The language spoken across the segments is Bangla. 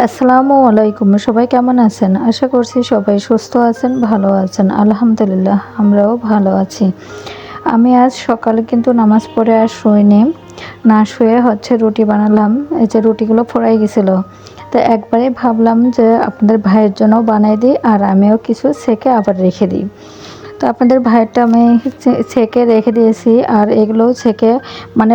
আসসালামু আলাইকুম। সবাই কেমন আছেন? আশা করছি সবাই সুস্থ আছেন, ভালো আছেন। আলহামদুলিল্লাহ আমরাও ভালো আছি। আমি আজ সকালে কিন্তু নামাজ পড়ে আর শুইনি। না শুয়ে রুটি বানালাম। এই যে রুটিগুলো ফুরাই গেছিল। তো একবারে ভাবলাম যে আপনাদের ভাইয়ের জন্য বানাই দিই আর আমিও কিছু সেঁকে আবার রেখে দিই। তো আপনাদের ভাইয়েরটা আমি ছেঁকে রেখে দিয়েছি আর এগুলোও ছেঁকে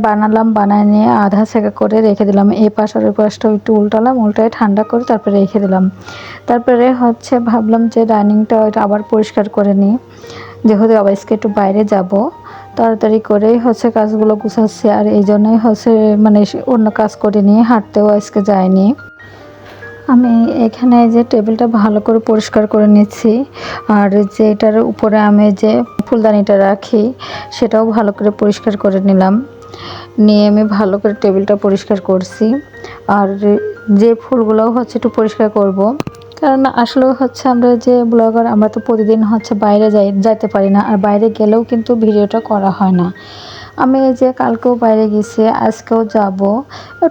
বানালাম, বানায় নিয়ে আধা ছেঁকা করে রেখে দিলাম। এই পাশ আর ওই পাশটাও একটু উল্টালাম, উল্টায় ঠান্ডা করে তারপরে রেখে দিলাম। তারপরে ভাবলাম যে ডাইনিংটা আবার পরিষ্কার করে নিই, যেহেতু আজকে একটু বাইরে যাব। তাড়াতাড়ি করেই কাজগুলো গুছাচ্ছি আর এই জন্যই অন্য কাজ করে নিয়ে হাঁটতেও আজকে যায়নি। আমি এখানে যে টেবিলটা ভালো করে পরিষ্কার করে নিচ্ছি আর যে এটার উপরে আমি যে ফুলদানিটা রাখি সেটাও ভালো করে পরিষ্কার করে নিলাম। নিয়ে আমি ভালো করে টেবিলটা পরিষ্কার করছি আর যে ফুলগুলো একটু পরিষ্কার করব, কারণ আসলেও আমরা যে ব্লগার আমরা তো প্রতিদিন বাইরে যাইতে পারি না, আর বাইরে গেলেও কিন্তু ভিডিওটা করা হয় না। আমি এই যে কালকেও বাইরে গেছি, আজকেও যাব,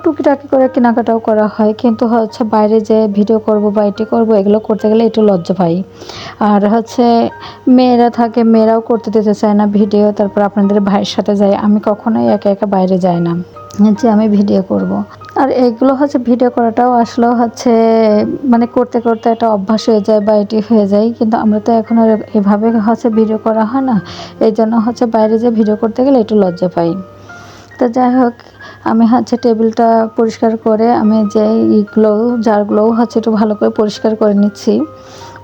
টুকিটাকি করে কেনাকাটাও করা হয়, কিন্তু বাইরে যে ভিডিও করব বা এটি করব এগুলো করতে গেলে একটু লজ্জা পাই। আর মেয়েরা থাকে, মেয়েরাও করতে দিতে চায় না ভিডিও। তারপর আপনাদের ভাইয়ের সাথে যাই, আমি কখনোই একা একা বাইরে যাই না যে আমি ভিডিও করব। আর এইগুলো ভিডিও করাটাও আসলেও করতে করতে একটা অভ্যাস হয়ে যায় বা এটি হয়ে যায়, কিন্তু আমরা তো এখন আর এভাবে ভিডিও করা হয় না। এই জন্য বাইরে যে ভিডিও করতে গেলে একটু লজ্জা পাই। তো যাই হোক, আমি টেবিলটা পরিষ্কার করে আমি যে জারগুলোও একটু ভালো করে পরিষ্কার করে নিচ্ছি।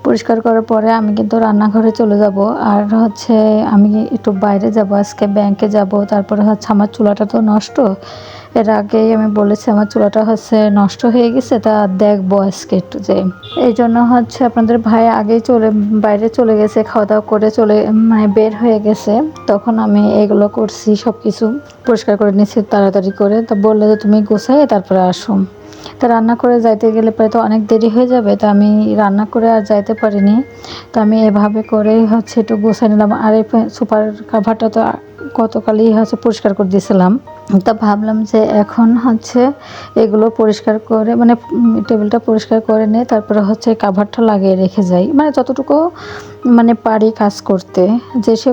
পরিষ্কার করার পরে আমি কিন্তু রান্নাঘরে চলে যাব। আর আমি একটু বাইরে যাব, আজকে ব্যাংকে যাব। তারপরে আমার চুলাটা তো নষ্ট, এর আগেই আমি বলেছি আমার চুলাটা নষ্ট হয়ে গেছে, তা দেখবো আজকে একটু যে। এই জন্য আপনাদের ভাই আগেই বাইরে চলে গেছে, খাওয়া দাওয়া করে বের হয়ে গেছে। তখন আমি এগুলো করছি, সব কিছু পরিষ্কার করে নিচ্ছি তাড়াতাড়ি করে। তো বললে যে তুমি গোছাই তারপরে আসো। তা রান্না করে যাইতে গেলে পরে তো অনেক দেরি হয়ে যাবে, তো আমি রান্না করে আর যাইতে পারিনি। তো আমি এভাবে করেই একটু গোছাই নিলাম। আর এই সুপার কাভারটা তো গতকালই পরিষ্কার করে দিয়েছিলাম। তা ভাবলাম যে এখন এগুলো পরিষ্কার করে টেবিলটা পরিষ্কার করে নিয়ে তারপরে কাভারটা লাগিয়ে রেখে যাই, যতটুকু পারি কাজ করতে। যে সে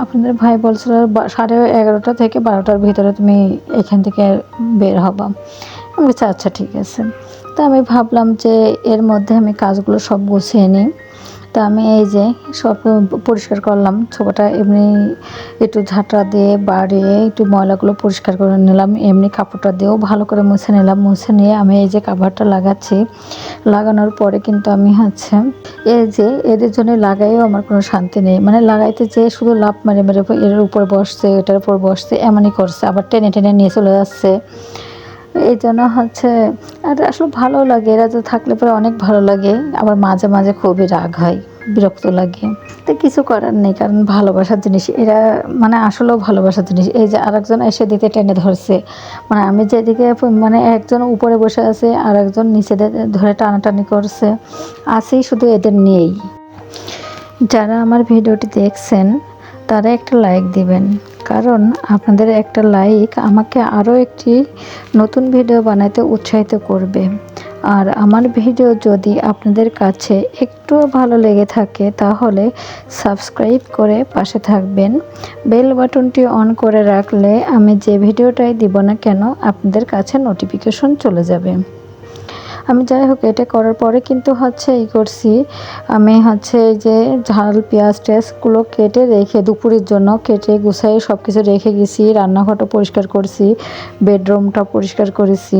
আপনাদের ভাই বলছিল 11:30 থেকে 12টার ভিতরে তুমি এখান থেকে বের হবা। আমি বলছি আচ্ছা ঠিক আছে। তা আমি ভাবলাম যে এর মধ্যে আমি কাজগুলো সব গুছিয়ে নিই। তা আমি এই যে সব পরিষ্কার করলাম, ছোপটা এমনি একটু ঝাঁটা দিয়ে বাড়িয়ে একটু ময়লাগুলো পরিষ্কার করে নিলাম। এমনি কাপড়টা দিয়েও ভালো করে মুছে নিলাম। মুছে নিয়ে আমি এই যে কাভারটা লাগাচ্ছি। লাগানোর পরে কিন্তু আমি এই যে এদের জন্য লাগাইও আমার কোনো শান্তি নেই। লাগাইতে যেয়ে শুধু লাফ মেরে মেরে এর উপর বসছে, এটার উপর বসছে, এমনই করছে, আবার টেনে টেনে নিয়ে চলে যাচ্ছে। এই জন্য আর আসলে ভালো লাগে, এরা তো থাকলে পরে অনেক ভালো লাগে। আবার মাঝে মাঝে খুবই রাগ হয়, বিরক্ত লাগে। তো কিছু করার নেই, কারণ ভালোবাসার জিনিস এরা, আসলেও ভালোবাসার জিনিস। এই যে আরেকজন এসে দিতে টেনে ধরছে, আমি যেদিকে একজন উপরে বসে আছে আর একজন নিচে ধরে টানাটানি করছে, আসেই শুধু এদের নিয়েই। যারা আমার ভিডিওটি দেখছেন তারা একটা লাইক দিবেন, কারণ আপনাদের একটা লাইক আমাকে আরও একটি নতুন ভিডিও বানাতে উৎসাহিত করবে। আর আমার ভিডিও যদি আপনাদের কাছে একটুও ভালো লেগে থাকে তাহলে সাবস্ক্রাইব করে পাশে থাকবেন। বেল বাটনটি অন করে রাখলে আমি যে ভিডিওটাই দিব না কেন আপনাদের কাছে নোটিফিকেশন চলে যাবে। আমি যাই হোক, এটা করার পরে কিন্তু এই করছি, আমি এই যে ঝাল পেঁয়াজ টেস্টগুলো কেটে রেখে দুপুরের জন্য কেটে গুছাই সব কিছু রেখে গেছি। রান্নাঘরটা পরিষ্কার করছি, বেডরুমটা পরিষ্কার করেছি।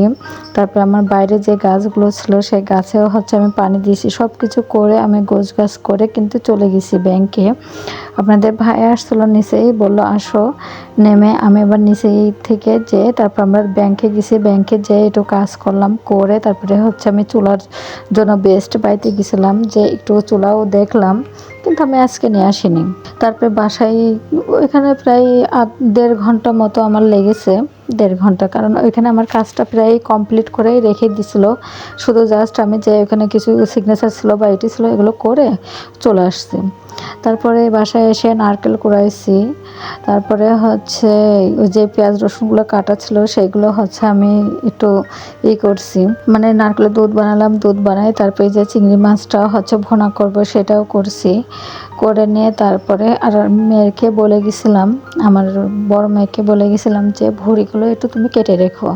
তারপরে আমার বাইরে যে গাছগুলো ছিল সেই গাছেও আমি পানি দিয়েছি। সব কিছু করে আমি গোছ গাছ করে কিন্তু চলে গেছি ব্যাংকে। আপনাদের ভাই আসছিলো নিচেই, বললো আসো। নেমে আমি আবার নিচেই থেকে তারপর আমরা ব্যাংকে গেছি। ব্যাংকে যেয়ে একটু কাজ করলাম, করে তারপরে আমি চুলার জন্য বেস্ট পাইতে গেছিলাম, যে একটু চুলাও দেখলাম, কিন্তু আমি আজকে নিয়ে আসিনি। তারপরে বাসায় ওইখানে প্রায় 1.5 ঘন্টা মতো আমার লেগেছে, 1.5 ঘন্টা, কারণ ওইখানে আমার কাজটা প্রায় কমপ্লিট করেই রেখে দিছিল। শুধু জাস্ট আমি যে ওখানে কিছু সিগনেচার ছিল বা এটি ছিল এগুলো করে চলে আসছি। তারপরে বাসায় এসে নারকেল কুড়াইছি। তারপরে হচ্ছে ওই যে পেঁয়াজ রসুনগুলো কাটা ছিল সেগুলো হচ্ছে আমি একটু করছি, মানে নারকেলের দুধ বানালাম, দুধ বানাই তারপরে যে চিংড়ি মাছটা হচ্ছে ভুনা করব সেটাও করছি। করে নিয়ে তারপরে আর মেয়েকে বলে গেছিলাম, আমার বড় মেয়েকে বলে গেছিলাম যে ভুঁড়িগুলো একটু তুমি কেটে রেখো।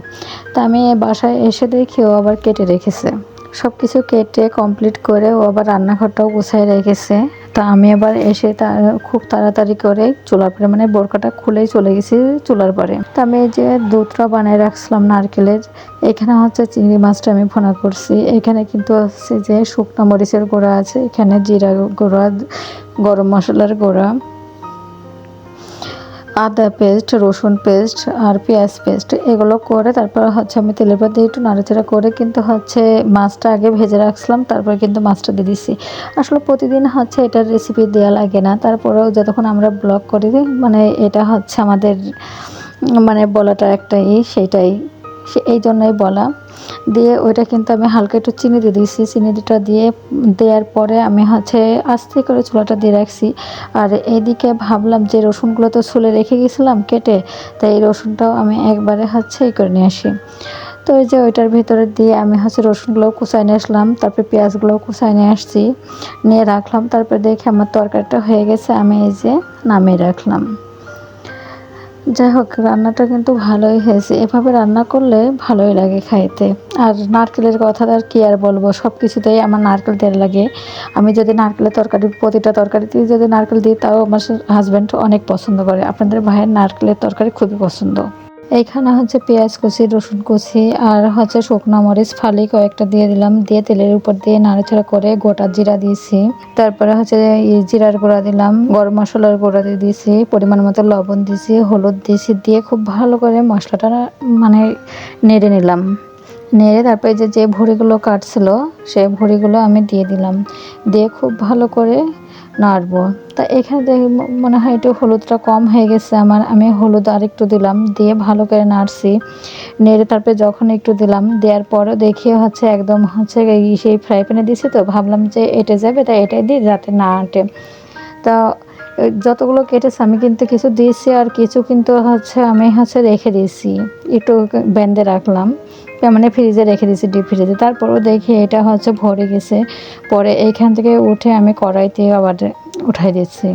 তা আমি বাসায় এসে দেখি ও আবার কেটে রেখেছে। সব কিছু কেটে কমপ্লিট করে ও আবার রান্নাঘরটাও গুছাই রেখেছে। তা আমি আবার এসে খুব তাড়াতাড়ি করে চুলার পরে, মানে বোরকাটা খুলেই চলে গেছি চুলার পরে। তা আমি এই যে দুধটা বানিয়ে রাখছিলাম নারকেলের, এখানে হচ্ছে চিংড়ি মাছটা আমি ভুনা করছি। এখানে কিন্তু হচ্ছে যে শুকনো মরিচের গুঁড়া আছে, এখানে জিরা গুঁড়া, গরম মশলার গুঁড়া, আদা পেস্ট, রসুন পেস্ট আর পেঁয়াজ পেস্ট, এগুলো করে তারপর হচ্ছে আমি তেলের উপর দিয়ে একটু নাড়াচাড়া করে কিন্তু হচ্ছে মাছটা আগে ভেজে রাখছিলাম, তারপরে কিন্তু মাছটা দিয়ে দিছি। আসলে প্রতিদিন হচ্ছে এটার রেসিপি দেওয়া লাগে না, তারপরেও যতক্ষণ আমরা ব্লগ করি মানে এটা হচ্ছে আমাদের মানে বলাটা একটাই, সেইটাই এই জন্যই বলা। দিয়ে ওইটা কিন্তু আমি হালকা একটু চিনি দিয়ে দিয়েছি, চিনিটা দিয়ে দেওয়ার পরে আমি হচ্ছে আস্তে করে চুলাটা দিয়ে রাখছি। আর এইদিকে ভাবলাম যে রসুনগুলো তো ছুলে রেখে গেছিলাম কেটে, তাই এই রসুনটাও আমি একবারে হচ্ছে করে নিয়ে আসি। তো এই যে ওইটার ভিতরে দিয়ে আমি হচ্ছে রসুনগুলোও কুচাই নিয়ে আসলাম, তারপরে পেঁয়াজগুলোও কুচাই নিয়ে আসছি, নিয়ে রাখলাম। তারপরে দেখে আমার তরকারিটা হয়ে গেছে, আমি এই যে নামিয়ে রাখলাম। যাই হোক, রান্নাটা কিন্তু ভালোই হয়েছে, এভাবে রান্না করলে ভালোই লাগে খাইতে। আর নারকেলের কথা আর কি আর বলবো, সব কিছুতেই আমার নারকেল তেল লাগে। আমি যদি নারকেলের তরকারি, প্রতিটা তরকারিতেই যদি নারকেল দিই, তাও আমার হাজব্যান্ড অনেক পছন্দ করে। আপনাদের ভাইয়ের নারকেলের তরকারি খুবই পছন্দ। এইখানে হচ্ছে পেঁয়াজ কুচি, রসুন কুচি আর হচ্ছে শুকনো মরিচ ফালি কয়েকটা দিয়ে দিলাম, দিয়ে তেলের উপর দিয়ে নাড়াচাড়া করে গোটা জিরা দিয়েছি। তারপরে হচ্ছে জিরার গুঁড়া দিলাম, গরম মশলার গুঁড়া দিয়ে দিয়েছি, পরিমাণ মতো লবণ দিয়েছি, হলুদ দিয়েছি, দিয়ে খুব ভালো করে মশলাটা মানে নেড়ে নিলাম। নেড়ে তারপরে যে ভুঁড়িগুলো কাটছিল সেই ভুঁড়িগুলো আমি দিয়ে দিলাম, দিয়ে খুব ভালো করে নাড়বো। তা এখানে দেখে মনে হয় একটু হলুদটা কম হয়ে গেছে আমার, আমি হলুদ আর একটু দিলাম, দিয়ে ভালো করে নাড়ছি। নেড়ে তারপরে যখন একটু দিলাম, দেওয়ার পরে দেখি হচ্ছে একদম হচ্ছে সেই ফ্রাই প্যানে দিছি, তো ভাবলাম যে এঁটে যাবে, তাই এটাই দিই যাতে না আঁটে। তা যতগুলো কেটেছে আমি কিন্তু কিছু দিয়েছি আর কিছু কিন্তু হচ্ছে আমি হচ্ছে রেখে দিয়েছি, একটু বেঁধে রাখলাম, মানে ফ্রিজে রেখে দিয়েছি, ডিপ ফ্রিজে। তারপরেও দেখি এটা হচ্ছে ভরে গেছে। পরে এইখান থেকে উঠে আমি কড়াইতে আবার উঠাই দিচ্ছি,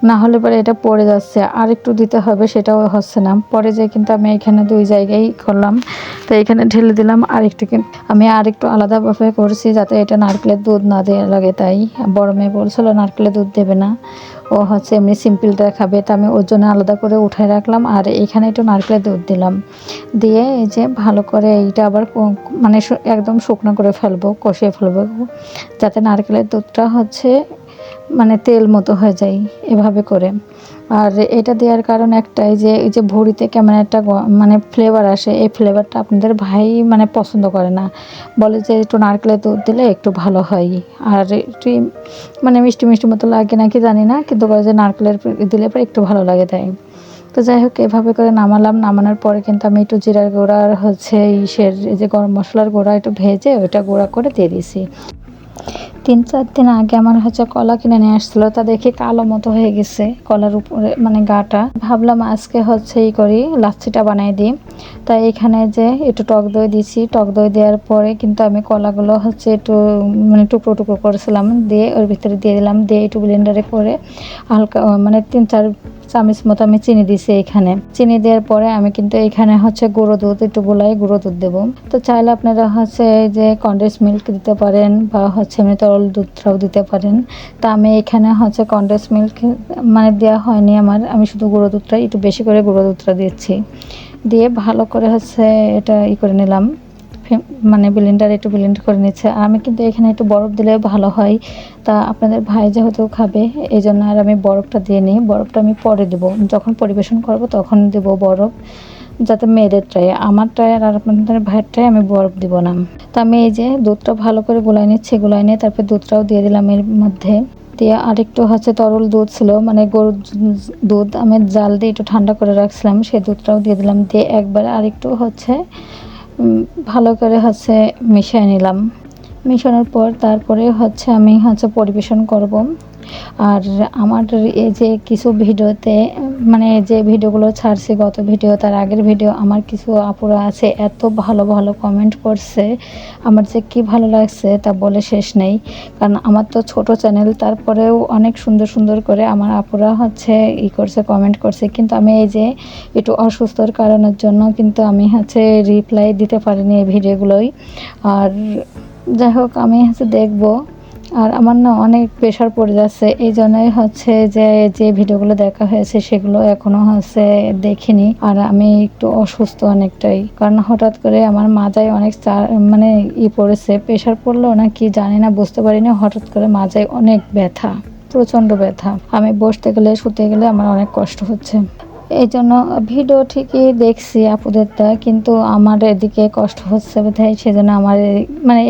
না হলে পরে এটা পড়ে যাচ্ছে, আর একটু দিতে হবে, সেটাও হচ্ছে না। পরে যে কিন্তু আমি এখানে দুই জায়গায় করলাম, তো এখানে ঢেলে দিলাম। আরেকটু আমি আরেকটু আলাদাভাবে করছি যাতে এটা নারকেলের দুধ না দেওয়া লাগে, তাই বড় মেয়ে বলছিল নারকেলের দুধ দেবে না, ও হচ্ছে এমনি সিম্পলটা খাবে, তা আমি ওর জন্য আলাদা করে উঠাই রাখলাম। আর এখানে একটু নারকেলের দুধ দিলাম, দিয়ে এই যে ভালো করে এইটা আবার মানে একদম শুকনো করে ফেলবো, কষিয়ে ফেলবো, যাতে নারকেলের দুধটা হচ্ছে মানে তেল মতো হয়ে যায় এভাবে করে। আর এটা দেওয়ার কারণ একটাই, যে এই যে ভুঁড়িতে কেমন একটা মানে ফ্লেভার আসে, এই ফ্লেভারটা আপনাদের ভাই মানে পছন্দ করে না, বলে যে একটু নারকেলের দুধ দিলে একটু ভালো হয়, আর একটু মানে মিষ্টি মিষ্টি মতো লাগে নাকি জানি না, কিন্তু বলে যে নারকেলের দিলে পরে একটু ভালো লাগে তাই। তো যাই হোক, এভাবে করে নামালাম। নামানোর পরে কিন্তু আমি একটু জিরার গুঁড়া আর হচ্ছে ইসের এই যে গরম মশলার গুঁড়া একটু ভেজে ওইটা গুঁড়া করে দিয়ে দিয়েছি। 3-4 দিন আগে আমার হচ্ছে কলা কিনে নিয়ে আসছিলো, তা দেখি কালো মতো হয়ে গেছে কলার উপরে মানে গাটা। ভাবলাম আজকে হচ্ছে করি, লাচ্ছিটা বানাই দিই। তাই এখানে যে একটু টক দই দিয়েছি, টক দই দেওয়ার পরে কিন্তু আমি কলাগুলো হচ্ছে একটু মানে টুকরো টুকরো করেছিলাম, দিয়ে ওর ভিতরে দিয়ে দিলাম, দিয়ে একটু ব্লেন্ডারে করে হালকা মানে 3-4 চামচ মতো আমি চিনি দিছি। এখানে চিনি দেওয়ার পরে আমি কিন্তু এখানে হচ্ছে গুঁড়ো দুধ একটু গোলায় গুঁড়ো দুধ দেবো। তো চাইলে আপনারা হচ্ছে যে কনডেন্স মিল্ক দিতে পারেন বা হচ্ছে এমনি তরল দুধটাও দিতে পারেন। তা আমি এখানে হচ্ছে কনডেন্স মিল্ক মানে দেওয়া হয়নি আমার, আমি শুধু গুঁড়ো দুধটা একটু বেশি করে গুঁড়ো দুধটা দিচ্ছি, দিয়ে ভালো করে হচ্ছে এটা করে নিলাম, মানে ব্লেন্ডারে একটু ব্লেন্ড করে নিচ্ছে। আর আমি কিন্তু এখানে একটু বরফ দিলে ভালো হয়, তা আপনাদের ভাই যেহেতু খাবে এই জন্য আর আমি বরফটা দিয়ে নিই। বরফটা আমি পরে দেবো, যখন পরিবেশন করব তখন দেবো বরফ, যাতে মেয়েদেরটাই, আমারটাই আর আপনাদের ভাইয়েরটাই আমি বরফ দিব না। তো আমি এই যে দুধটা ভালো করে গোলাই নিচ্ছি, গোলাই নিয়ে তারপরে দুধটাও দিয়ে দিলাম এর মধ্যে, দিয়ে আরেকটু হচ্ছে তরল দুধ ছিল মানে গরুর দুধ, আমি জাল দিয়ে একটু ঠান্ডা করে রাখছিলাম, সেই দুধটাও দিয়ে দিলাম, দিয়ে একবার আরেকটু হচ্ছে ভালো করে হচ্ছে মিশিয়ে নিলাম। মিশানোর পর তারপরে হচ্ছে আমি হচ্ছে পরিবেশন করব। আর আমার এই যে কিছু ভিডিওতে মানে যে ভিডিওগুলো ছাড়ছি গত ভিডিও তার আগের ভিডিও, আমার কিছু আপুরা আছে এত ভালো ভালো কমেন্ট করছে, আমার যে কি ভালো লাগছে তা বলে শেষ নেই। কারণ আমার তো ছোট চ্যানেল, তারপরেও অনেক সুন্দর সুন্দর করে আমার আপুরা হচ্ছে করছে, কমেন্ট করছে। কিন্তু আমি এই যে একটু অসুস্থর কারণের জন্য কিন্তু আমি হচ্ছে রিপ্লাই দিতে পারিনি এই ভিডিওগুলোই। আর যাই হোক, আমি হচ্ছে দেখবো। আর আমার না অনেক প্রেশার পড়ে যাচ্ছে, এই জন্যই হচ্ছে যে যে ভিডিওগুলো দেখা হয়েছে সেগুলো এখনো হচ্ছে দেখিনি। আর আমি একটু অসুস্থ অনেকটাই, কারণ হঠাৎ করে আমার মাজায় অনেক মানে পড়েছে, প্রেশার পড়লো না কি জানি না, বুঝতে পারিনি। হঠাৎ করে মাজায় অনেক ব্যথা, প্রচণ্ড ব্যথা। আমি বসতে গেলে শুতে গেলে আমার অনেক কষ্ট হচ্ছে। এই জন্য ভিডিও ঠিকই দেখছি আপুদেরটা, কিন্তু আমার এদিকে কষ্ট হচ্ছে বোধহয়, সেজন্য আমার মানে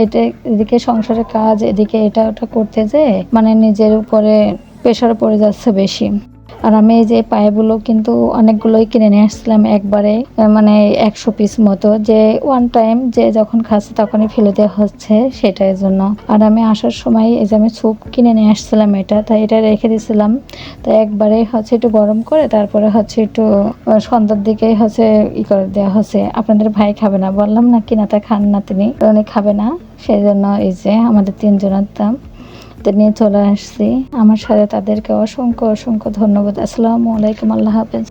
এদিকে সংসারের কাজ, এদিকে এটা ওটা করতে যেয়ে মানে নিজের উপরে প্রেশার পড়ে যাচ্ছে বেশি। আর আমি এই যে পায়েগুলো কিন্তু অনেকগুলোই কিনে নিয়ে আসছিলাম একবারে, মানে 100 পিস মতো, যে ওয়ান টাইম যে যখন খাচ্ছে তখনই ফেলে দেওয়া হচ্ছে, সেটার জন্য। আর আমি আসার সময় এই যে আমি স্যুপ কিনে নিয়ে আসছিলাম, তাই এটা রেখে দিয়েছিলাম। তাই একবারে হচ্ছে একটু গরম করে তারপরে হচ্ছে একটু সন্ধ্যার দিকে হচ্ছে করে দেওয়া হচ্ছে। আপনাদের ভাই খাবে না, বললাম না কিনা, তা খান না তিনি, উনি খাবে না। সেই জন্য এই যে আমাদের 3 জনের দাম নিয়ে চলে আসছি। আমার সাথে তাদেরকে অসংখ্য অসংখ্য ধন্যবাদ। আসসালামু আলাইকুম, আল্লাহ হাফেজ।